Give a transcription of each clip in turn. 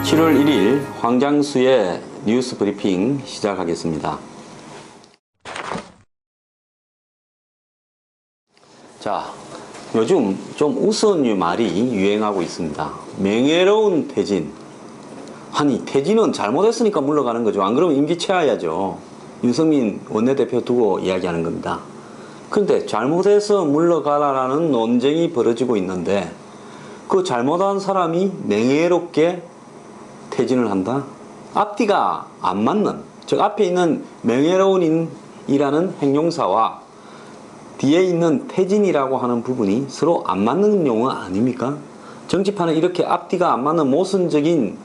7월 1일 황장수의 뉴스 브리핑 시작하겠습니다. 자, 요즘 좀 우스운 말이 유행하고 있습니다. 명예로운 퇴진. 아니, 퇴진은 잘못했으니까 물러가는 거죠. 안 그러면 임기체하야죠. 유승민 원내대표 두고 이야기하는 겁니다. 그런데 잘못해서 물러가라라는 논쟁이 벌어지고 있는데 그 잘못한 사람이 명예롭게 퇴진을 한다? 앞뒤가 안 맞는, 즉 앞에 있는 명예로운이라는 형용사와 뒤에 있는 퇴진이라고 하는 부분이 서로 안 맞는 용어 아닙니까? 정치판은 이렇게 앞뒤가 안 맞는 모순적인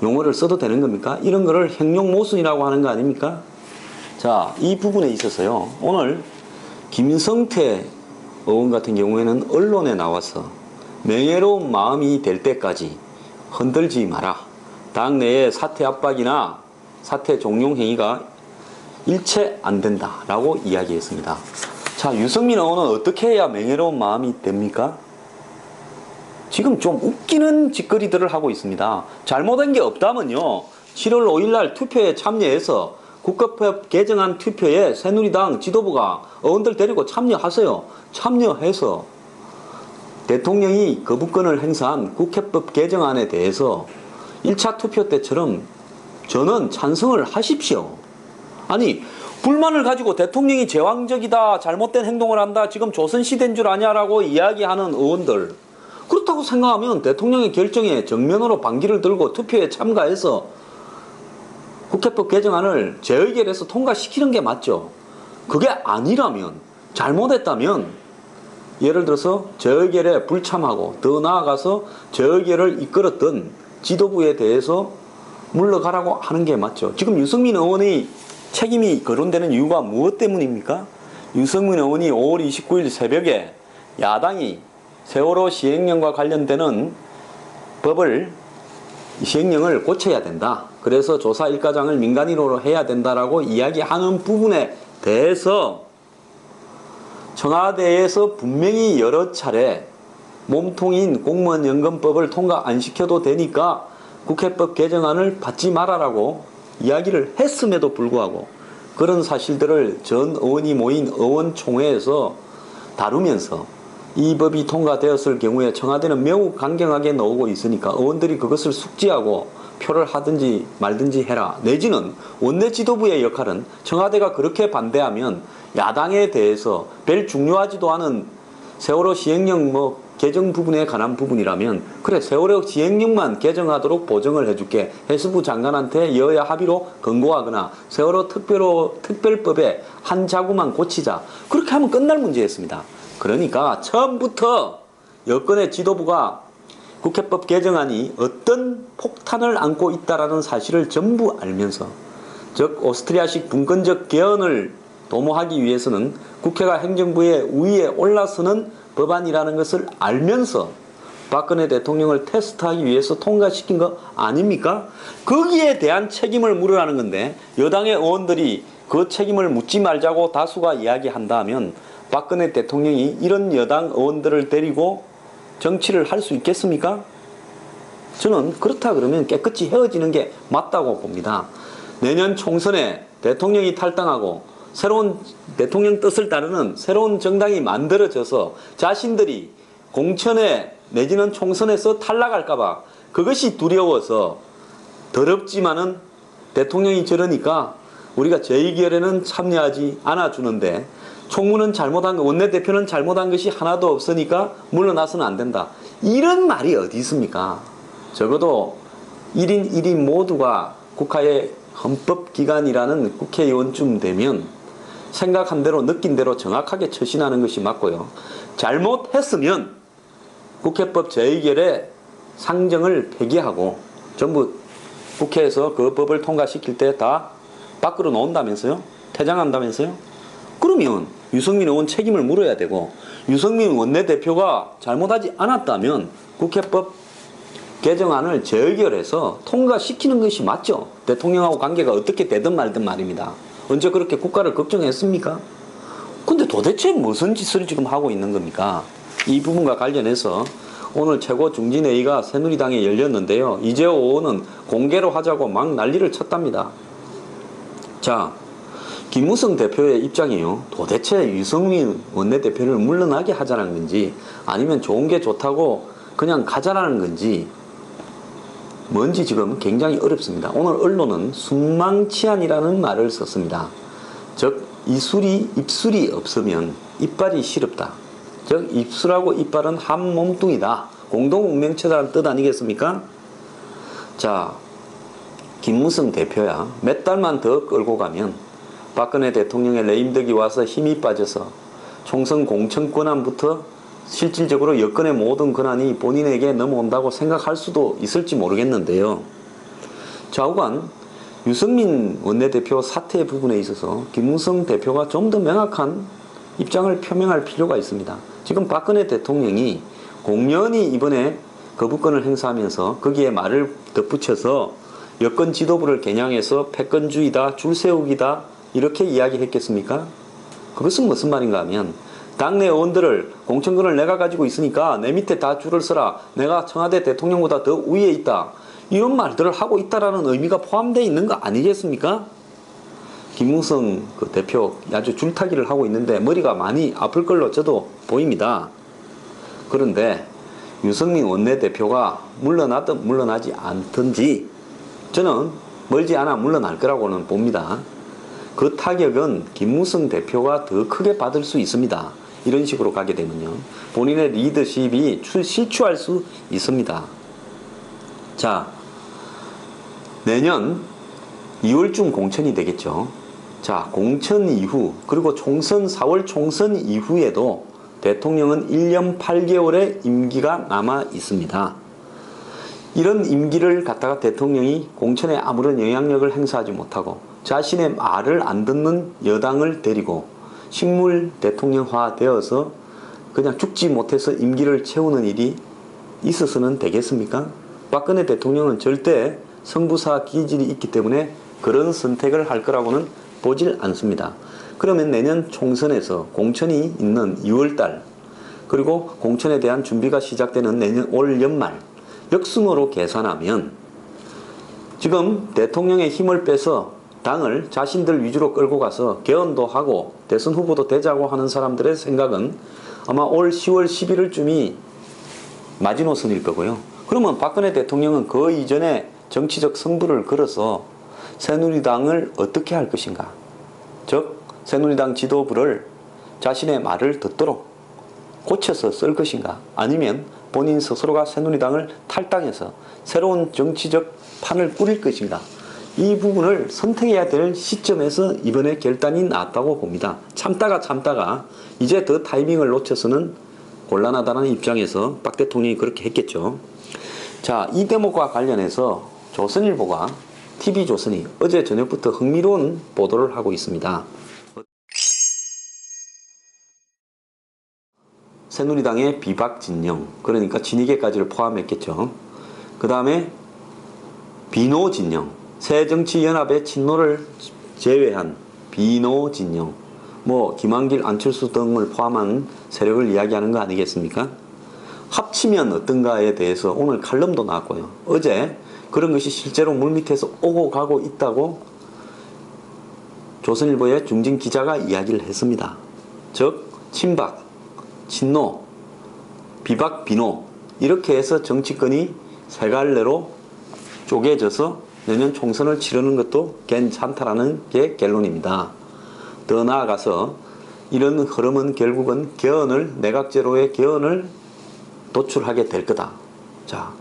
용어를 써도 되는 겁니까? 이런 거를 형용모순이라고 하는 거 아닙니까? 자, 이 부분에 있어서요, 오늘 김성태 의원 같은 경우에는 언론에 나와서 명예로운 마음이 될 때까지 흔들지 마라. 당내의 사퇴 압박이나 사퇴 종용 행위가 일체 안 된다 라고 이야기했습니다. 자, 유승민 의원은 어떻게 해야 명예로운 마음이 됩니까? 지금 좀 웃기는 짓거리들을 하고 있습니다. 잘못한 게 없다면요, 7월 5일날 투표에 참여해서 국가법 개정안 투표에 새누리당 지도부가 의원들 데리고 참여하세요. 참여해서 대통령이 거부권을 행사한 국회법 개정안에 대해서 1차 투표 때처럼 저는 찬성을 하십시오. 아니, 불만을 가지고 대통령이 제왕적이다, 잘못된 행동을 한다, 지금 조선시대인 줄 아냐라고 이야기하는 의원들, 그렇다고 생각하면 대통령의 결정에 정면으로 반기를 들고 투표에 참가해서 국회법 개정안을 재의결해서 통과시키는 게 맞죠. 그게 아니라면, 잘못했다면 예를 들어서 재의결에 불참하고 더 나아가서 재의결을 이끌었던 지도부에 대해서 물러가라고 하는 게 맞죠. 지금 유승민 의원의 책임이 거론되는 이유가 무엇 때문입니까? 유승민 의원이 5월 29일 새벽에 야당이 세월호 시행령과 관련되는 시행령을 고쳐야 된다. 그래서 조사 일과장을 민간인으로 해야 된다라고 이야기하는 부분에 대해서 청와대에서 분명히 여러 차례 몸통인 공무원연금법을 통과 안 시켜도 되니까 국회법 개정안을 받지 말아라고 이야기를 했음에도 불구하고 그런 사실들을 전 의원이 모인 의원총회에서 다루면서 이 법이 통과되었을 경우에 청와대는 매우 강경하게 나오고 있으니까 의원들이 그것을 숙지하고 표를 하든지 말든지 해라. 내지는 원내 지도부의 역할은 청와대가 그렇게 반대하면 야당에 대해서 별 중요하지도 않은 세월호 시행령 개정 부분에 관한 부분이라면 그래, 세월호 시행령만 개정하도록 보정을 해줄게. 해수부 장관한테 여야 합의로 권고하거나 세월호 특별법에 한 자구만 고치자. 그렇게 하면 끝날 문제였습니다. 그러니까 처음부터 여권의 지도부가 국회법 개정안이 어떤 폭탄을 안고 있다라는 사실을 전부 알면서, 즉 오스트리아식 분권적 개헌을 도모하기 위해서는 국회가 행정부의 우위에 올라서는 법안이라는 것을 알면서 박근혜 대통령을 테스트하기 위해서 통과시킨 거 아닙니까? 거기에 대한 책임을 물으라는 건데 여당의 의원들이 그 책임을 묻지 말자고 다수가 이야기한다면 박근혜 대통령이 이런 여당 의원들을 데리고 정치를 할 수 있겠습니까? 저는 그렇다 그러면 깨끗이 헤어지는 게 맞다고 봅니다. 내년 총선에 대통령이 탈당하고 새로운 대통령 뜻을 따르는 새로운 정당이 만들어져서 자신들이 공천에 내지는 총선에서 탈락할까봐 그것이 두려워서 더럽지만은 대통령이 저러니까 우리가 재의결에는 참여하지 않아주는데 총무는 잘못한 거, 원내대표는 잘못한 것이 하나도 없으니까 물러나서는 안 된다. 이런 말이 어디 있습니까? 적어도 1인 1인 모두가 국가의 헌법기관이라는 국회의원쯤 되면 생각한 대로 느낀 대로 정확하게 처신하는 것이 맞고요. 잘못했으면 국회법 재의결에 상정을 폐기하고 전부 국회에서 그 법을 통과시킬 때 다 밖으로 놓는다면서요? 퇴장한다면서요? 그러면 유승민 의원 책임을 물어야 되고, 유승민 원내대표가 잘못하지 않았다면 국회법 개정안을 재의결해서 통과시키는 것이 맞죠. 대통령하고 관계가 어떻게 되든 말든 말입니다. 언제 그렇게 국가를 걱정했습니까? 근데 도대체 무슨 짓을 지금 하고 있는 겁니까? 이 부분과 관련해서 오늘 최고 중진회의가 새누리당에 열렸는데요. 이재호 의원은 공개로 하자고 막 난리를 쳤답니다. 자, 김무성 대표의 입장이요. 도대체 유승민 원내대표를 물러나게 하자는 건지 아니면 좋은 게 좋다고 그냥 가자라는 건지 뭔지 지금 굉장히 어렵습니다. 오늘 언론은 순망치안이라는 말을 썼습니다. 즉 입술이 없으면 이빨이 시렵다. 즉 입술하고 이빨은 한 몸뚱이다. 공동운명체라는 뜻 아니겠습니까? 자, 김무성 대표야 몇 달만 더 끌고 가면 박근혜 대통령의 레임덕이 와서 힘이 빠져서 총선 공천 권한부터 실질적으로 여권의 모든 권한이 본인에게 넘어온다고 생각할 수도 있을지 모르겠는데요. 좌우간 유승민 원내대표 사퇴 부분에 있어서 김무성 대표가 좀 더 명확한 입장을 표명할 필요가 있습니다. 지금 박근혜 대통령이 공연히 이번에 거부권을 행사하면서 거기에 말을 덧붙여서 여권 지도부를 겨냥해서 패권주의다, 줄세우기다 이렇게 이야기했겠습니까? 그것은 무슨 말인가 하면 당내 의원들을 공천권을 내가 가지고 있으니까 내 밑에 다 줄을 서라. 내가 청와대 대통령보다 더 위에 있다. 이런 말들을 하고 있다라는 의미가 포함되어 있는 거 아니겠습니까? 김무성 그 대표 아주 줄타기를 하고 있는데 머리가 많이 아플 걸로 저도 보입니다. 그런데 유승민 원내대표가 물러나든 물러나지 않든지 저는 멀지 않아 물러날 거라고는 봅니다. 그 타격은 김무성 대표가 더 크게 받을 수 있습니다. 이런 식으로 가게 되면요. 본인의 리더십이 실추할 수 있습니다. 자, 내년 2월쯤 공천이 되겠죠. 자, 공천 이후 그리고 총선 4월 총선 이후에도 대통령은 1년 8개월의 임기가 남아 있습니다. 이런 임기를 갖다가 대통령이 공천에 아무런 영향력을 행사하지 못하고 자신의 말을 안 듣는 여당을 데리고 식물 대통령화 되어서 그냥 죽지 못해서 임기를 채우는 일이 있어서는 되겠습니까? 박근혜 대통령은 절대 성부사 기질이 있기 때문에 그런 선택을 할 거라고는 보질 않습니다. 그러면 내년 총선에서 공천이 있는 2월달 그리고 공천에 대한 준비가 시작되는 내년 올 연말 역순으로 계산하면 지금 대통령의 힘을 빼서 당을 자신들 위주로 끌고 가서 개헌도 하고 대선 후보도 되자고 하는 사람들의 생각은 아마 올 10월 11월쯤이 마지노선일 거고요. 그러면 박근혜 대통령은 그 이전에 정치적 승부를 걸어서 새누리당을 어떻게 할 것인가. 즉 새누리당 지도부를 자신의 말을 듣도록 고쳐서 쓸 것인가. 아니면 본인 스스로가 새누리당을 탈당해서 새로운 정치적 판을 꾸릴 것인가. 이 부분을 선택해야 될 시점에서 이번에 결단이 났다고 봅니다. 참다가 이제 더 타이밍을 놓쳐서는 곤란하다는 입장에서 박 대통령이 그렇게 했겠죠. 자, 이 대목과 관련해서 조선일보가 TV조선이 어제 저녁부터 흥미로운 보도를 하고 있습니다. 새누리당의 비박 진영, 그러니까 진이계까지를 포함했겠죠. 그 다음에 비노 진영, 새정치연합의 친노를 제외한 비노 진영, 뭐 김한길, 안철수 등을 포함한 세력을 이야기하는 거 아니겠습니까? 합치면 어떤가에 대해서 오늘 칼럼도 나왔고요. 어제 그런 것이 실제로 물밑에서 오고 가고 있다고 조선일보의 중진 기자가 이야기를 했습니다. 즉 친박, 친노, 비박, 비노 이렇게 해서 정치권이 세 갈래로 쪼개져서 내년 총선을 치르는 것도 괜찮다라는 게 결론입니다. 더 나아가서 이런 흐름은 결국은 개헌을, 내각제로의 개헌을 도출하게 될 거다. 자,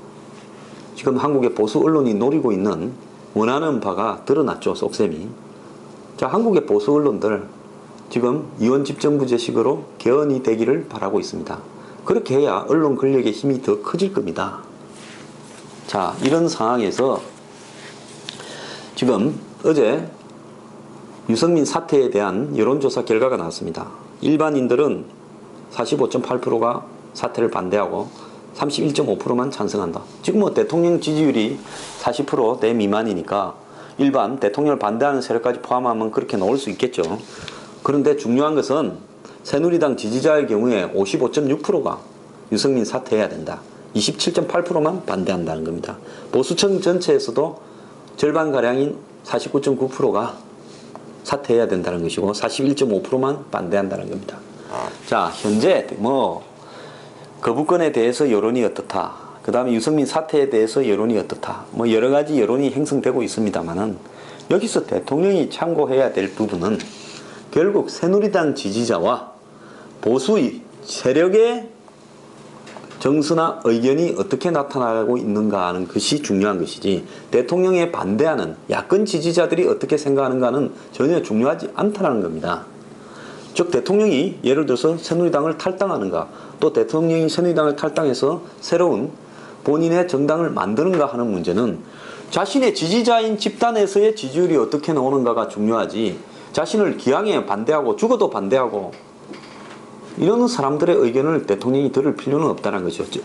지금 한국의 보수 언론이 노리고 있는 원하는 바가 드러났죠, 속셈이. 자, 한국의 보수 언론들 지금 이원 집정부제식으로 개헌이 되기를 바라고 있습니다. 그렇게 해야 언론 권력의 힘이 더 커질 겁니다. 자, 이런 상황에서 지금 어제 유승민 사퇴에 대한 여론조사 결과가 나왔습니다. 일반인들은 45.8%가 사퇴를 반대하고 31.5%만 찬성한다. 지금 뭐 대통령 지지율이 40%대 미만이니까 일반 대통령을 반대하는 세력까지 포함하면 그렇게 나올 수 있겠죠. 그런데 중요한 것은 새누리당 지지자의 경우에 55.6%가 유승민 사퇴해야 된다. 27.8%만 반대한다는 겁니다. 보수층 전체에서도 절반가량인 49.9%가 사퇴해야 된다는 것이고 41.5%만 반대한다는 겁니다. 자, 현재 뭐 거부권에 대해서 여론이 어떻다, 그 다음에 유승민 사퇴에 대해서 여론이 어떻다, 뭐 여러 가지 여론이 형성되고 있습니다만은 여기서 대통령이 참고해야 될 부분은 결국 새누리당 지지자와 보수 세력의 정서나 의견이 어떻게 나타나고 있는가 하는 것이 중요한 것이지, 대통령에 반대하는 야권 지지자들이 어떻게 생각하는가는 전혀 중요하지 않다는 겁니다. 즉 대통령이 예를 들어서 새누리당을 탈당하는가, 또 대통령이 새누리당을 탈당해서 새로운 본인의 정당을 만드는가 하는 문제는 자신의 지지자인 집단에서의 지지율이 어떻게 나오는가가 중요하지, 자신을 기왕에 반대하고 죽어도 반대하고 이런 사람들의 의견을 대통령이 들을 필요는 없다는 것이죠.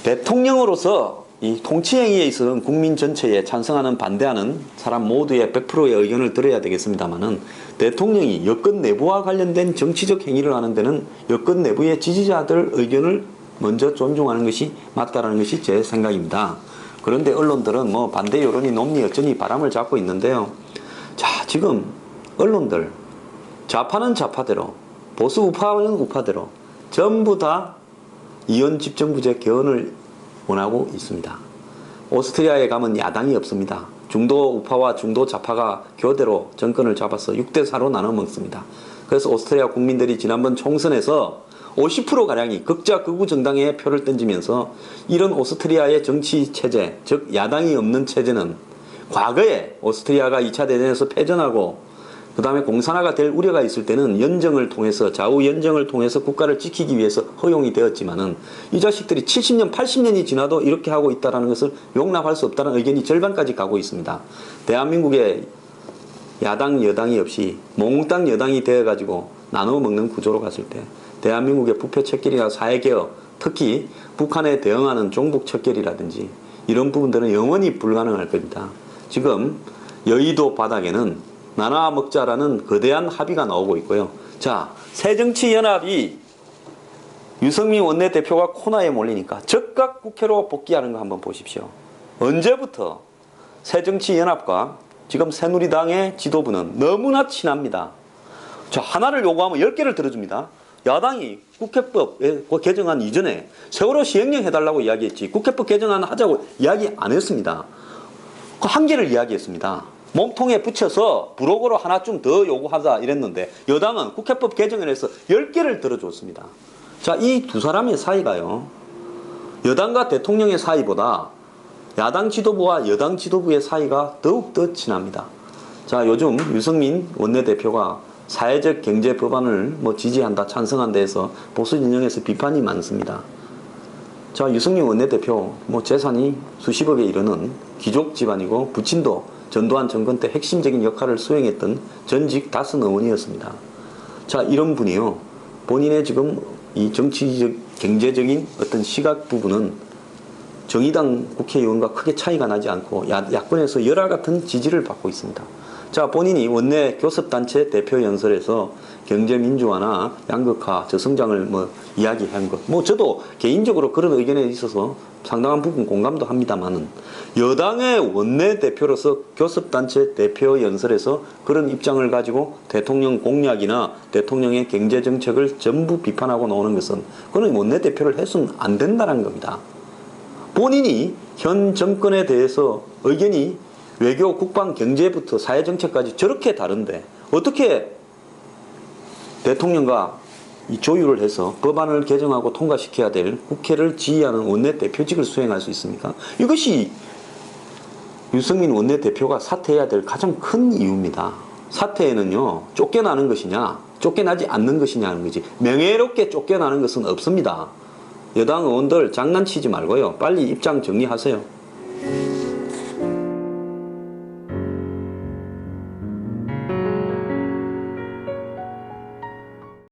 대통령으로서 이 통치행위에 있어서는 국민 전체에 찬성하는 반대하는 사람 모두의 100%의 의견을 들어야 되겠습니다만은, 대통령이 여권 내부와 관련된 정치적 행위를 하는 데는 여권 내부의 지지자들 의견을 먼저 존중하는 것이 맞다라는 것이 제 생각입니다. 그런데 언론들은 뭐 반대 여론이 높니 어쩌니 바람을 잡고 있는데요. 자, 지금 언론들 좌파는 좌파대로, 보수 우파는 우파대로 전부 다 이원 집정부제 개헌을 원하고 있습니다. 오스트리아에 가면 야당이 없습니다. 중도 우파와 중도 좌파가 교대로 정권을 잡아서 6대4로 나눠 먹습니다. 그래서 오스트리아 국민들이 지난번 총선에서 50%가량이 극자 극우 정당에 표를 던지면서 이런 오스트리아의 정치 체제, 즉 야당이 없는 체제는 과거에 오스트리아가 2차 대전에서 패전하고 그 다음에 공산화가 될 우려가 있을 때는 연정을 통해서, 좌우 연정을 통해서 국가를 지키기 위해서 허용이 되었지만은 이 자식들이 70년, 80년이 지나도 이렇게 하고 있다는 것을 용납할 수 없다는 의견이 절반까지 가고 있습니다. 대한민국의 야당, 여당이 없이 몽땅 여당이 되어가지고 나눠 먹는 구조로 갔을 때 대한민국의 부패 척결이나 사회개혁, 특히 북한에 대응하는 종북 척결이라든지 이런 부분들은 영원히 불가능할 겁니다. 지금 여의도 바닥에는 나눠 먹자라는 거대한 합의가 나오고 있고요. 자, 새정치연합이 유승민 원내대표가 코너에 몰리니까 즉각 국회로 복귀하는 거 한번 보십시오. 언제부터 새정치연합과 지금 새누리당의 지도부는 너무나 친합니다. 자, 하나를 요구하면 10개를 들어줍니다. 야당이 국회법 개정안 이전에 세월호 시행령 해달라고 이야기했지 국회법 개정안 하자고 이야기 안 했습니다. 그 한 개를 이야기했습니다. 몸통에 붙여서 부록으로 하나 좀 더 요구하자 이랬는데 여당은 국회법 개정을 해서 10개를 들어줬습니다. 자, 이 두 사람의 사이가요, 여당과 대통령의 사이보다 야당 지도부와 여당 지도부의 사이가 더욱더 친합니다. 자, 요즘 유승민 원내대표가 사회적 경제 법안을 뭐 지지한다, 찬성한다 해서 보수 진영에서 비판이 많습니다. 자, 유승민 원내대표 뭐 재산이 수십억에 이르는 귀족 집안이고 부친도 전두환 정권 때 핵심적인 역할을 수행했던 전직 다선 의원이었습니다. 자, 이런 분이요, 본인의 지금 이 정치적, 경제적인 어떤 시각 부분은 정의당 국회의원과 크게 차이가 나지 않고 야권에서 열화 같은 지지를 받고 있습니다. 자, 본인이 원내 교섭단체 대표 연설에서 경제민주화나 양극화, 저성장을 뭐 이야기한 것, 뭐 저도 개인적으로 그런 의견에 있어서 상당한 부분 공감도 합니다만은, 여당의 원내대표로서 교섭단체 대표 연설에서 그런 입장을 가지고 대통령 공약이나 대통령의 경제정책을 전부 비판하고 나오는 것은 그건 원내대표를 해서는 안 된다는 겁니다. 본인이 현 정권에 대해서 의견이 외교, 국방, 경제부터 사회정책까지 저렇게 다른데 어떻게 대통령과 이 조율을 해서 법안을 개정하고 통과시켜야 될 국회를 지휘하는 원내대표직을 수행할 수 있습니까? 이것이 유승민 원내대표가 사퇴해야 될 가장 큰 이유입니다. 사퇴에는요, 쫓겨나는 것이냐 쫓겨나지 않는 것이냐 하는 거지, 명예롭게 쫓겨나는 것은 없습니다. 여당 의원들 장난치지 말고요, 빨리 입장 정리하세요.